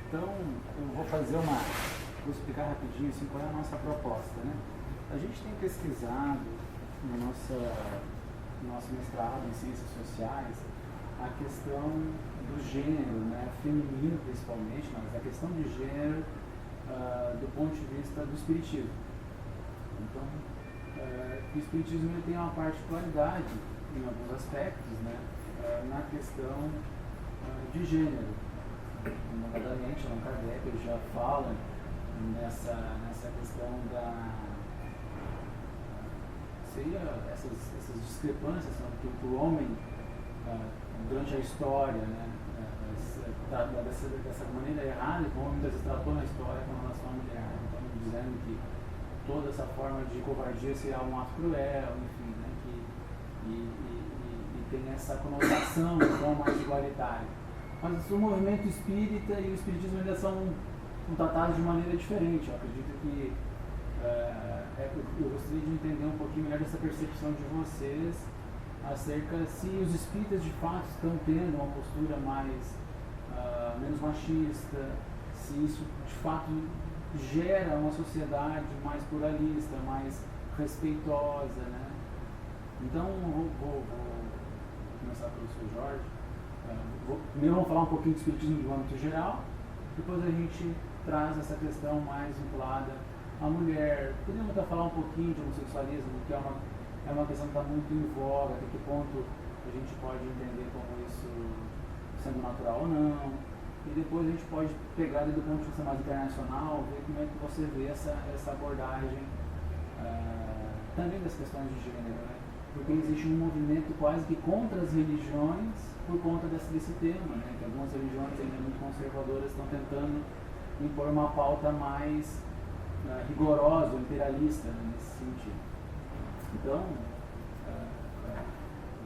Então, eu vou explicar rapidinho assim, qual é a nossa proposta, né? A gente tem pesquisado no nosso mestrado em Ciências Sociais a questão do gênero, né, feminino principalmente, mas a questão de gênero do ponto de vista do espiritismo. Então, o espiritismo ele tem uma particularidade em alguns aspectos, né, na questão de gênero. Nomeadamente, Allan Kardec ele já fala nessa questão seria essas discrepâncias que o homem durante a história, né, dessa maneira errada, como o homem muitas vezes tratou na história com relação à mulher, então dizendo que toda essa forma de covardia seria um ato cruel, enfim, né, e tem essa conotação então mais igualitária. Mas o movimento espírita e o espiritismo ainda são tratados de maneira diferente. Eu acredito que eu gostaria de entender um pouquinho melhor dessa percepção de vocês acerca se os espíritas de fato estão tendo uma postura menos machista, se isso de fato gera uma sociedade mais pluralista, mais respeitosa, né? Então, vou começar pelo Sr. Jorge. Primeiro vamos falar um pouquinho do espiritismo no âmbito geral, depois a gente traz essa questão mais vinculada à mulher. Podemos até falar um pouquinho de homossexualismo, que é uma questão que está muito em voga, até que ponto a gente pode entender como isso sendo natural ou não, e depois a gente pode pegar do ponto de vista mais internacional, ver como é que você vê essa abordagem também das questões de gênero, né? Porque existe um movimento quase que contra as religiões por conta desse tema, né? Que algumas religiões ainda muito conservadoras estão tentando impor uma pauta mais rigorosa, imperialista, né, nesse sentido. Então,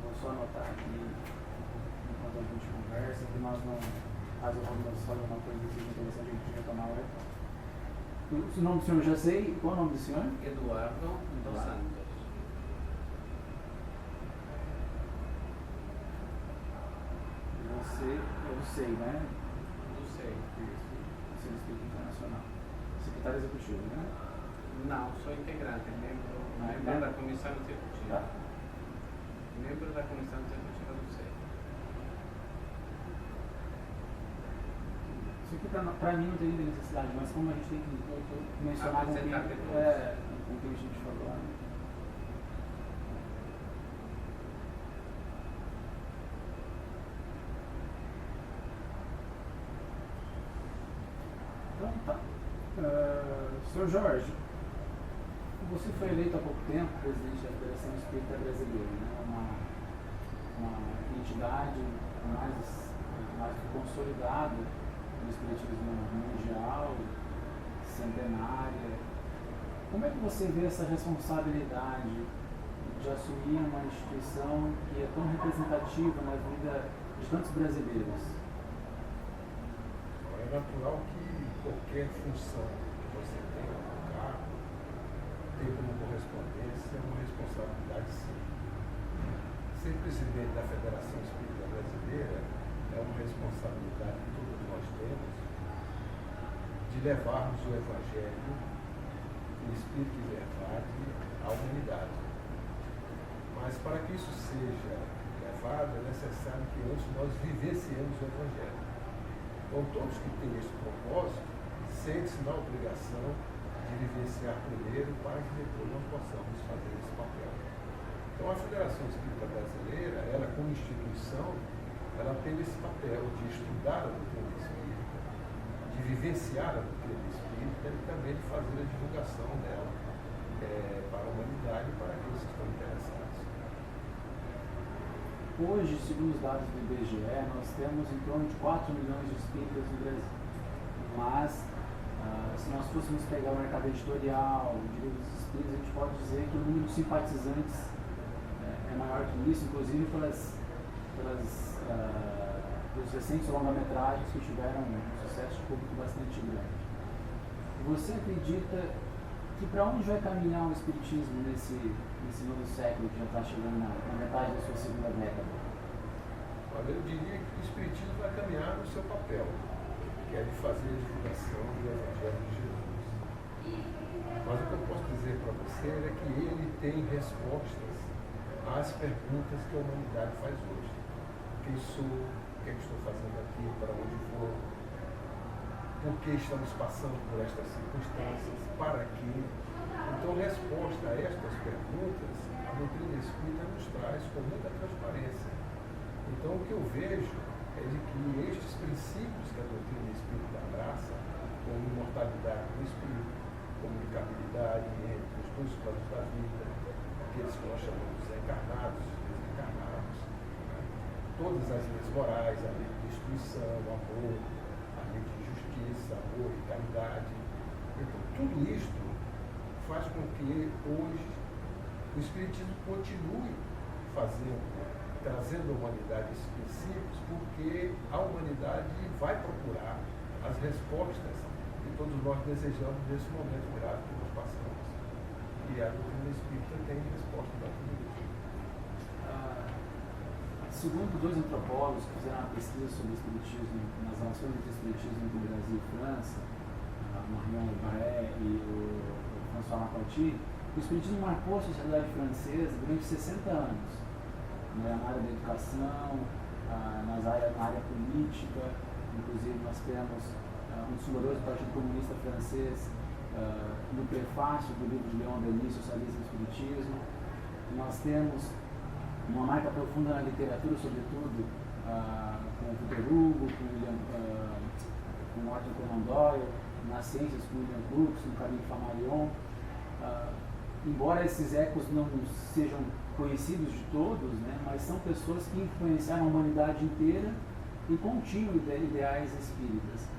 vou só anotar aqui enquanto a gente conversa, que nós não, caso alguém fale alguma coisa que seja interessante, a gente retomar o retorno. O nome do senhor eu já sei. Qual é o nome do senhor? Eduardo dos Santos. Eu sei, né? Não sei. Você é do Espírito Internacional. Secretário Executivo, né? Não, sou integrante, membro da Comissão Executiva. Tá. Membro da Comissão Executiva do SEI. Isso aqui para mim não tem muita necessidade, mas como a gente tem que mencionar com o que a gente falou lá. Então tá. Sr. Jorge, você foi eleito há pouco tempo presidente da Federação Espírita Brasileira, né? Uma entidade mais consolidada do espiritismo mundial, centenária. Como é que você vê essa responsabilidade de assumir uma instituição que é tão representativa na vida de tantos brasileiros? É natural que qualquer função que você tenha no cargo tem como correspondência uma responsabilidade sim. Ser presidente da Federação Espírita Brasileira é uma responsabilidade que todos nós temos de levarmos o Evangelho, o Espírito e verdade à humanidade. Mas para que isso seja levado é necessário que antes nós vivenciemos o Evangelho. Então todos que têm esse propósito sentem-se na obrigação de vivenciar primeiro para que depois nós possamos fazer esse papel. Então a Federação Espírita Brasileira, ela como instituição, ela tem esse papel de estudar a doutrina espírita, de vivenciar a doutrina espírita e também de fazer a divulgação dela para a humanidade e para aqueles que estão interessados. Hoje, segundo os dados do IBGE, nós temos em torno de 4 milhões de espíritas no Brasil. Mas, se nós fôssemos pegar o mercado editorial de livros espíritas, a gente pode dizer que o número de simpatizantes é maior que isso, inclusive pelos recentes longa-metragens que tiveram um sucesso público bastante grande. Você acredita que para onde vai caminhar o espiritismo nesse novo século que já está chegando na metade da sua segunda década? Olha, eu diria que o espiritismo vai caminhar no seu papel, que que é de fazer a divulgação do Evangelho de Jesus. Mas o que eu posso dizer para você é que ele tem respostas às perguntas que a humanidade faz hoje. Quem sou? O que é que estou fazendo aqui? Para onde vou? Por que estamos passando por estas circunstâncias? Para quê? Então, resposta a estas perguntas, a doutrina espírita nos traz com muita transparência. Então, o que eu vejo é de que estes princípios que a doutrina espírita abraça, como imortalidade do espírito, comunicabilidade entre os dois planos da vida, aqueles que nós chamamos de encarnados e desencarnados, né? Todas as leis morais, a lei de destruição, amor, a lei de justiça, amor e caridade. Então, tudo isto faz com que hoje o Espiritismo continue trazendo à humanidade esses princípios, porque a humanidade vai procurar as respostas que todos nós desejamos nesse momento grave que nós passamos. E a doutrina espírita tem resposta para tudo isso. Segundo dois antropólogos que fizeram uma pesquisa sobre o espiritismo, nas relações entre o espiritismo entre o Brasil e França, Marion Barré e o François Marcotti, o espiritismo marcou a sociedade francesa durante 60 anos, né, na área da educação, na área política. Inclusive nós temos um dos fundadores do Partido Comunista Francês no prefácio do livro de Leon Denis, Socialismo e Espiritismo. Nós temos uma marca profunda na literatura, sobretudo com Victor Hugo, com Arthur Conan Doyle, nas ciências com William Crookes, no Camille Flammarion. Embora esses ecos não sejam conhecidos de todos, né, mas são pessoas que influenciaram a humanidade inteira e continham ideais espíritas.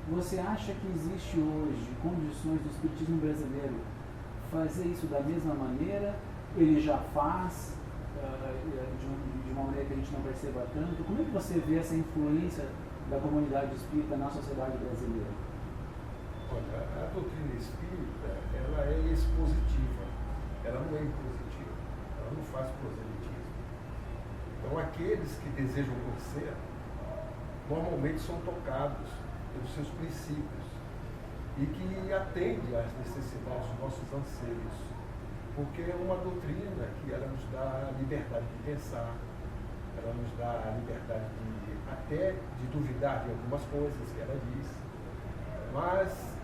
Você acha que existe hoje condições do espiritismo brasileiro fazer isso da mesma maneira? Ele já faz de uma maneira que a gente não perceba tanto? Como é que você vê essa influência da comunidade espírita na sociedade brasileira? Olha, a doutrina espírita, ela é expositiva, ela não é impositiva, ela não faz proselitismo. Então, aqueles que desejam conhecer, normalmente são tocados pelos seus princípios e que atende às necessidades dos nossos anseios, porque é uma doutrina que ela nos dá a liberdade de pensar, ela nos dá a liberdade até de duvidar de algumas coisas que ela diz, mas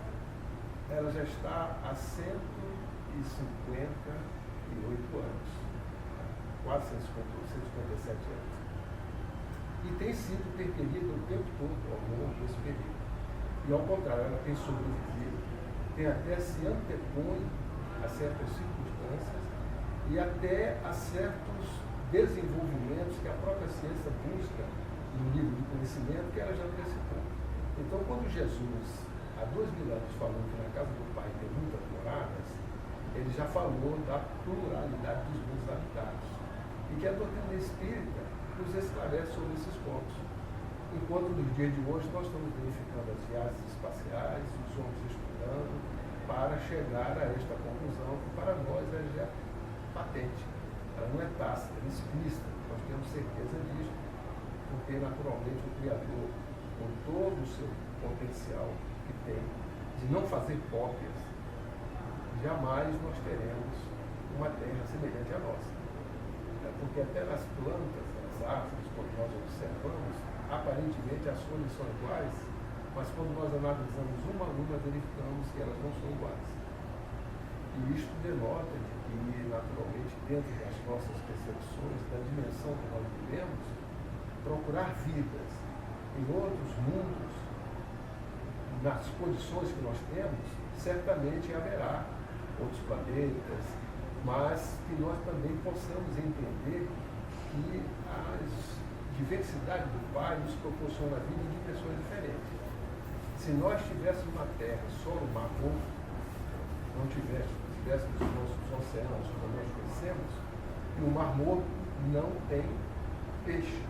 ela já está há 158 anos, quase 157 anos. E tem sido percorrida o tempo todo ao longo desse período. E ao contrário, ela tem sobrevivido, tem até se antepõe a certas circunstâncias e até a certos desenvolvimentos que a própria ciência busca no livro de conhecimento que ela já antecipou. Então, quando Jesus, há 2000 anos, falou que na casa do Pai tem muitas moradas, ele já falou da pluralidade dos mundos habitados. E que a doutrina espírita nos esclarece sobre esses pontos. Enquanto nos dias de hoje nós estamos verificando as viagens espaciais, os homens estudando, para chegar a esta conclusão que para nós é já patente. Ela não é tácita, é explícita. Nós temos certeza disso, porque naturalmente o Criador, com todo o seu potencial que tem, de não fazer cópias, jamais nós teremos uma terra semelhante à nossa. Porque até nas plantas, nas árvores, quando nós observamos, aparentemente as folhas são iguais, mas quando nós analisamos uma a uma, verificamos que elas não são iguais. E isto denota de que, naturalmente, dentro das nossas percepções, da dimensão que nós vivemos, procurar vidas em outros mundos, nas condições que nós temos, certamente haverá outros planetas, mas que nós também possamos entender que a diversidade do Pai nos proporciona a vida de pessoas diferentes. Se nós tivéssemos uma terra só no Mar Morto, não tivéssemos os nossos oceanos como nós conhecemos, e o Mar Morto não tem peixe.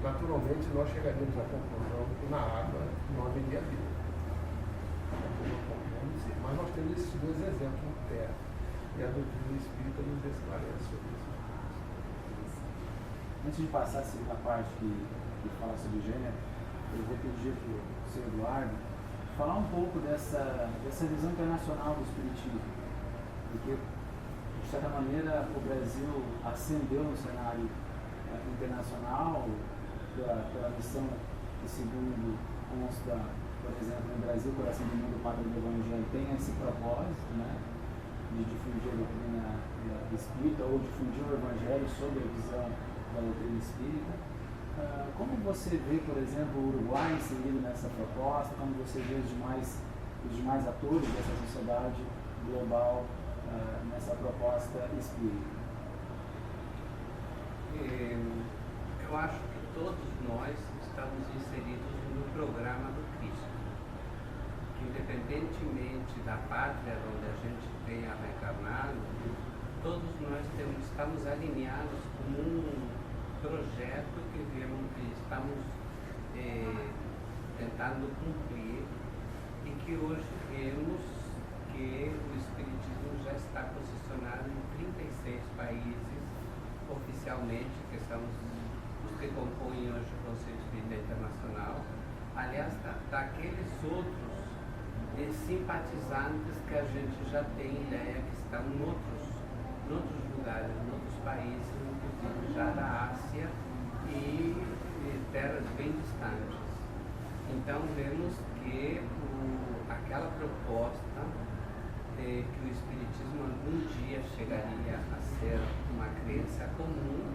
Naturalmente, nós chegaríamos à conclusão que na água não haveria vida. Mas nós temos esses dois exemplos na Terra. E a doutrina espírita nos esclarece sobre isso. Antes de passar a segunda parte que fala sobre gênero, eu vou pedir para o Sr. Eduardo falar um pouco dessa visão internacional do espiritismo, porque, de certa maneira, o Brasil ascendeu no cenário internacional pela missão que, segundo consta, por exemplo, no Brasil, o Coração do Mundo, o Padre do Evangelho, tem esse propósito, né, de difundir a doutrina espírita ou difundir o Evangelho sob a visão da doutrina espírita. Como você vê, por exemplo, o Uruguai inserido nessa proposta? Como você vê os demais atores dessa sociedade global nessa proposta espírita? Eu acho que todos nós estamos inseridos no programa do Cristo, que independentemente da pátria onde a gente tenha reencarnado, todos nós estamos alinhados com um projeto que estamos tentando cumprir e que hoje vemos que o Espiritismo já está posicionado em 36 países oficialmente, que são os que compõem hoje o Conselho Espírita Internacional, aliás, daqueles outros simpatizantes que a gente já tem ideia que estão em outros lugares, em outros países, inclusive já da Ásia e terras bem distantes. Então vemos que aquela proposta que o Espiritismo algum dia chegaria a ser uma crença comum,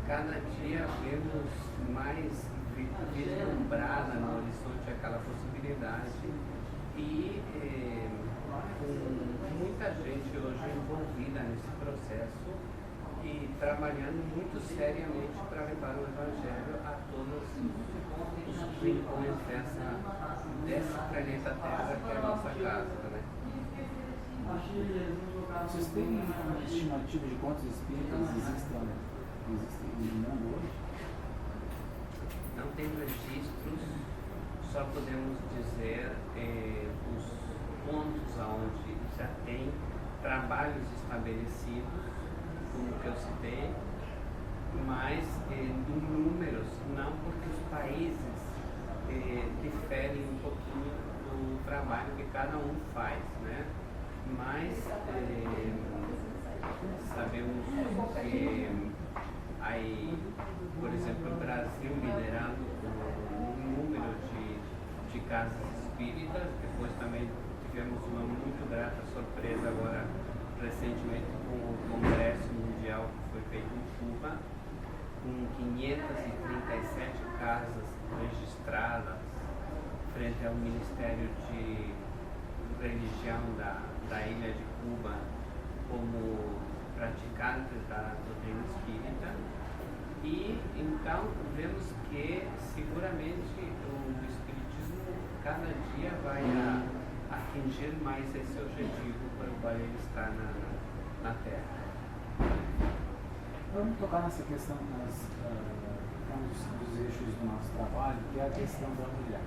cada dia vemos mais vislumbrada no horizonte aquela possibilidade e com muita gente hoje envolvida nesse processo e trabalhando muito seriamente para levar o Evangelho a todos os rincões desse planeta Terra, que é a nossa casa, né? Vocês têm uma estimativa de quantos espíritas existem no mundo hoje? Não tem registros, só podemos dizer os pontos onde já tem trabalhos estabelecidos, como que eu citei, mas em números não, porque os países diferem um pouquinho do trabalho que cada um faz, né? Mas sabemos que aí, por exemplo, o Brasil liderando um número de casas espíritas. Depois também tivemos uma muito grata surpresa agora recentemente com o Congresso Mundial que foi feito em Cuba, com 537 casas registradas frente ao Ministério de Religião da ilha de Cuba como praticantes da doutrina espírita. E então vemos que seguramente o Espiritismo cada dia vai atingir mais esse objetivo para o qual ele está na Terra. Vamos tocar nessa questão dos eixos do nosso trabalho, que é a questão da mulher.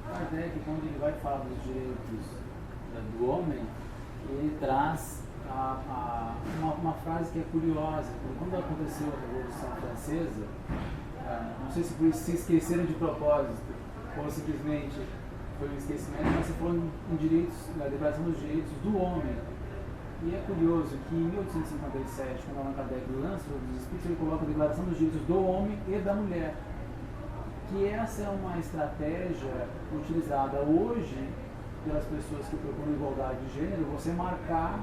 Kardec, quando ele vai falar dos direitos do homem, ele traz uma frase que é curiosa. Quando aconteceu a Revolução Francesa, não sei se por isso se esqueceram de propósito ou simplesmente foi um esquecimento, mas se falou em direitos, na Declaração dos Direitos do Homem. E é curioso que em 1857, quando Allan Kardec lança o Livro dos Espíritos, ele coloca a Declaração dos Direitos do Homem e da Mulher. Que essa é uma estratégia utilizada hoje pelas pessoas que procuram igualdade de gênero, você marcar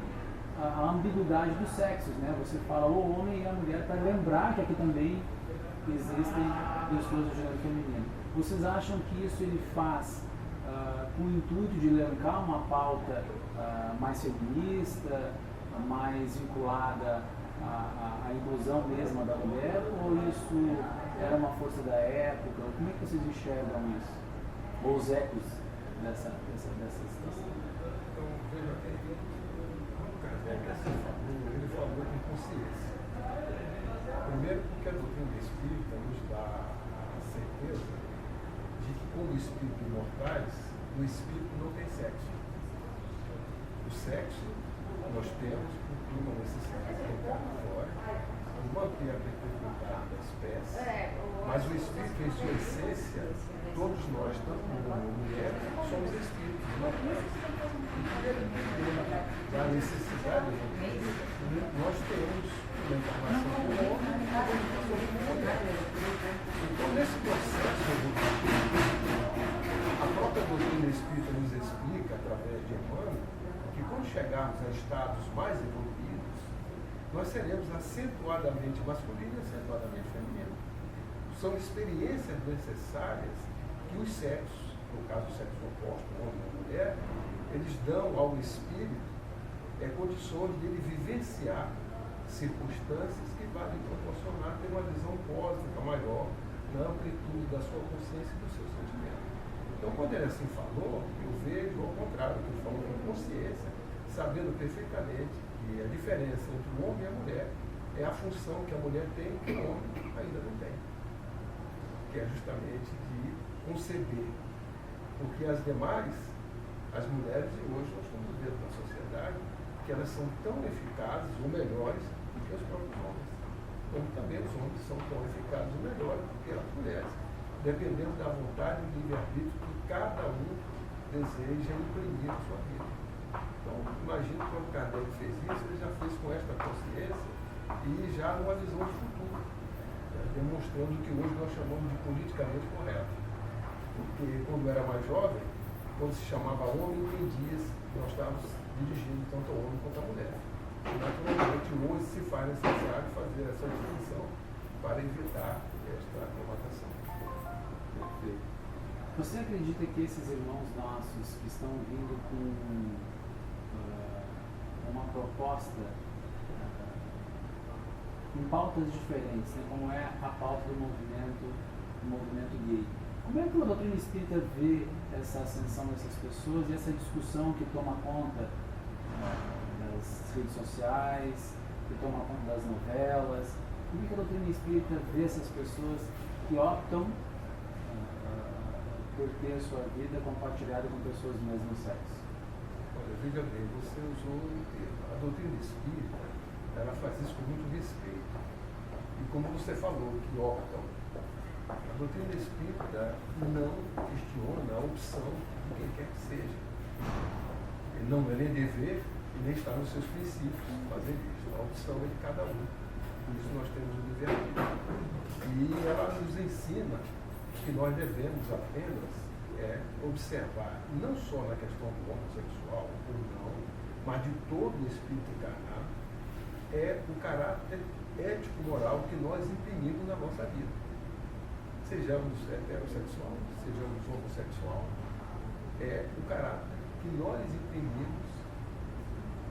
a ambiguidade dos sexos, né? Você fala o homem e a mulher para lembrar que aqui também existem pessoas do gênero feminino. Vocês acham que isso ele faz com o intuito de elencar uma pauta mais feminista, mais vinculada à inclusão mesma da mulher, ou isso era uma força da época? Como é que vocês enxergam isso? Ou os ecos dessa situação? Então, veja bem, Kardec ele falou com consciência. Primeiro porque a doutrina espírita nos dá a certeza de que, como espíritos imortais, o espírito não tem sexo. O sexo nós temos por uma necessidade que está fora, manter a perpetuidade da espécie, mas o espírito, em sua essência, todos nós, tanto homem como mulher, somos espíritos. Da necessidade, nós temos uma informação como homem e uma informação como mulher. Então, nesse processo evolutivo, a própria doutrina espírita nos explica, através de Emmanuel, que quando chegarmos a estados mais evoluídos, nós seremos acentuadamente masculino e acentuadamente feminino. São experiências necessárias que os sexos, no caso do sexo oposto, homem e mulher, eles dão ao espírito condições de ele vivenciar circunstâncias que vão lhe proporcionar ter uma visão cósmica maior na amplitude da sua consciência e do seu sentimento. Então, quando ele assim falou, eu vejo ao contrário, que ele falou com consciência, sabendo perfeitamente que a diferença entre o homem e a mulher é a função que a mulher tem que o homem ainda não tem, que é justamente de conceber. Porque as demais, as mulheres de hoje, nós estamos vendo na sociedade que elas são tão eficazes ou melhores do que os próprios homens. Como também os homens são tão eficazes ou melhores do que as mulheres, dependendo da vontade e do livre-arbítrio que cada um deseja imprimir na sua vida. Então, imagino que quando Kardec fez isso, ele já fez com esta consciência e já numa visão de futuro, demonstrando o que hoje nós chamamos de politicamente correto. Porque quando eu era mais jovem, quando se chamava homem, entendia que nós estávamos dirigindo tanto ao homem quanto à mulher. E naturalmente hoje se faz necessário fazer essa distinção para evitar esta conotação. Perfeito. Você acredita que esses irmãos nossos que estão vindo com uma proposta em pautas diferentes, né, como é a pauta do movimento gay? Como é que a doutrina espírita vê essa ascensão dessas pessoas e essa discussão que toma conta das redes sociais, que toma conta das novelas? Como é que a doutrina espírita vê essas pessoas que optam por ter a sua vida compartilhada com pessoas do mesmo sexo? Olha, veja bem, você usou o termo. A doutrina espírita, ela faz isso com muito respeito. E como você falou, que optam, a doutrina espírita não questiona a opção de quem quer que seja. Ele não é nem dever e nem está nos seus princípios fazer isso. A opção é de cada um. Por isso nós temos o livre-arbítrio. E ela nos ensina que nós devemos apenas observar, não só na questão do homossexual ou não, mas de todo o espírito encarnado, o caráter ético-moral que nós imprimimos na nossa vida. Sejamos heterossexual, sejamos homossexual, é o caráter que nós imprimimos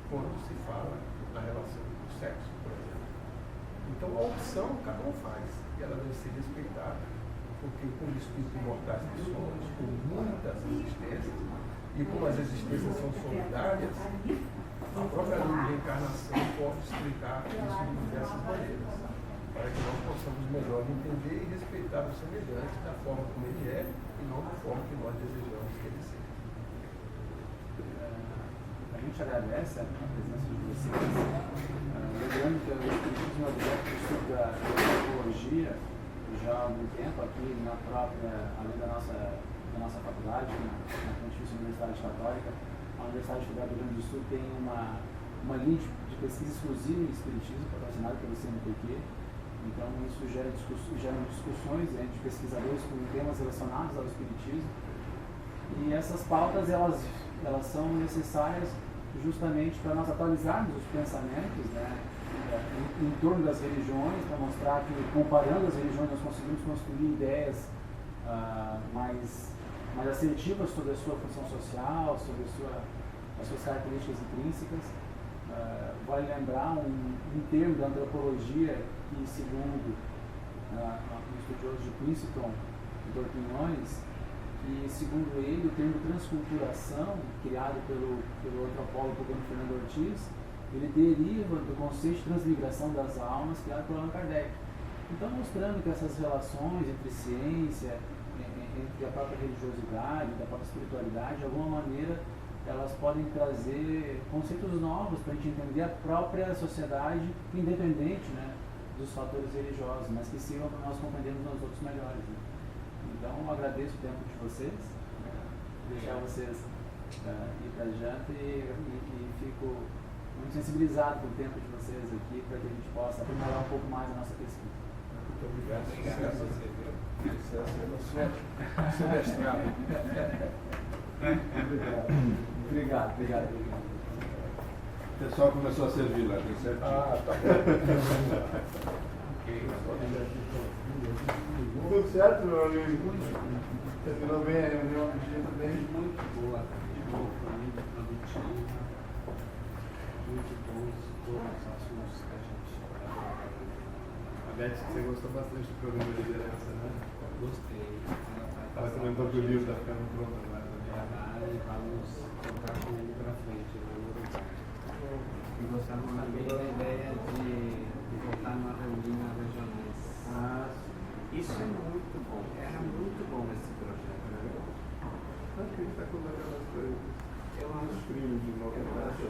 quando se fala na relação do sexo, por exemplo. Então a opção cada um faz, e ela deve ser respeitada, porque como espíritos imortais que somos, com muitas existências, e como as existências são solidárias, a própria lei de reencarnação pode explicar isso de diversas maneiras, para que nós possamos melhor entender e respeitar o semelhante da forma como ele é e não da forma que nós desejamos que ele seja. A gente agradece a presença de vocês. Lembrando que o Espiritismo é objeto de estudo da antropologia já há algum tempo, aqui na própria, além da nossa faculdade, na Pontifícia Universidade Católica. A Universidade Federal do Rio Grande do Sul tem uma linha de pesquisa exclusiva em Espiritismo, patrocinada pelo CNPq. Então, isso gera discussões entre pesquisadores com temas relacionados ao Espiritismo. E essas pautas, elas são necessárias justamente para nós atualizarmos os pensamentos, né, em torno das religiões, para mostrar que, comparando as religiões, nós conseguimos construir ideias mais assertivas sobre a sua função social, sobre as suas características intrínsecas. Vale lembrar um termo da antropologia que, segundo um estudioso de Princeton, Dr. Quinones, que, segundo ele, o termo transculturação, criado pelo antropólogo Fernando Ortiz, ele deriva do conceito de transmigração das almas criado por Allan Kardec. Então, mostrando que essas relações entre ciência, entre a própria religiosidade, da própria espiritualidade, de alguma maneira, elas podem trazer conceitos novos para a gente entender a própria sociedade, independente, né, dos fatores religiosos, mas que sirvam para nós compreendermos nós outros melhores. Né? Então, eu agradeço o tempo de vocês, deixar vocês ir para a janta e fico muito sensibilizado pelo tempo de vocês aqui, para que a gente possa aprimorar um pouco mais a nossa pesquisa. Muito obrigado. Obrigado a você, viu? Seu mestrado. Obrigado. O pessoal começou a servir lá, tem certo? Ah, tá Tudo certo, meu amigo? Terminou bem a reunião do dia também? Muito boa, muito produtiva, muito bons todos os assuntos que a gente trabalha. A Beth, você gostou bastante do programa de liderança, né? Gostei. Ela comentou que o livro está ficando pronto agora também. E vamos tocar com ele para frente lá no Uruguai. E gostamos também da ideia de voltar numa reunião regionais. Isso é muito bom, era muito bom esse projeto, né? Acho que ele está colocando as coisas. Eu acho. Os primos de novo. Eu acho que